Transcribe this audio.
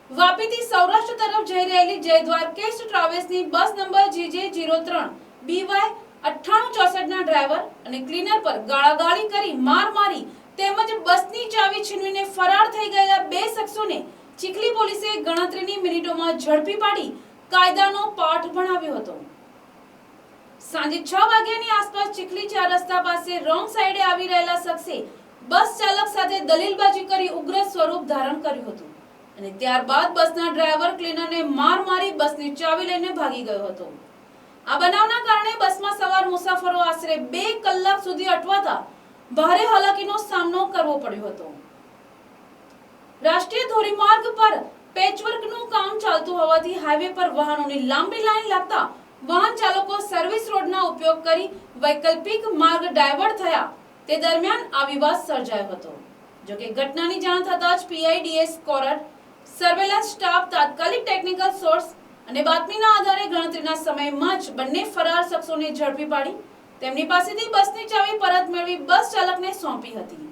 વાપીથી સૌરાષ્ટ્ર તરફ જઈ રહેલી જય દ્વારકેશ ટ્રાવેલ્સની બસ નંબર GJ03 BY 9864 ના ડ્રાઈવર અને ક્લીનર પર ગાળાગાળી કરી માર મારી તેમજ બસની ચાવી છીનવીને ફરાર થઈ ગયેલા બે શખ્સોને ચીખલી પોલીસે ગણતરીની મિનિટોમાં ઝડપી પાડી કાયદાનો પાઠ ભણાવ્યો હતો। સાંજે 6 વાગ્યાની આસપાસ ચીખલી 4 રસ્તા પાસે રોંગ સાઈડે આવી રહેલા શખ્સે બસ ચાલક સાથે દલીલબાજી કરી ઉગ્ર સ્વરૂપ ધારણ કર્યું હતું અને ત્યારબાદ બસના ડ્રાઈવર ક્લીનરને માર મારી બસની ચાવી લઈને ભાગી ગયો હતો। આ બનાવના કારણે બસમાં સવાર મુસાફરો આશરે 2 કલાક સુધી અટવાતા ભારે હાલાકીનો સામનો કરવો પડ્યો હતો। રાષ્ટ્રીય ધોરીમાર્ગ પર પેચવર્કનું કામ ચાલતું હોવાથી હાઈવે પર વાહનોની લાંબી લાઈન લાગતા વાહન ચાલકો સર્વિસ રોડનો ઉપયોગ કરી વૈકલ્પિક માર્ગ ડાયવર્ટ થયા તે દરમિયાન આ વિવાદ સર્જાયો હતો। જો કે ઘટનાની જાણ થતાં જ PIDS કોરટ સર્વેલન્સ સ્ટાફ તાત્કાલિક ટેકનિકલ સોર્સ અને બાતમીના આધારે ગણતરીના સમયમાં જ બંને ફરાર શખ્સોને ઝડપી પાડી તેમની પાસેથી બસની ચાવી પરત મેળવી બસ ચાલકને સોંપી હતી।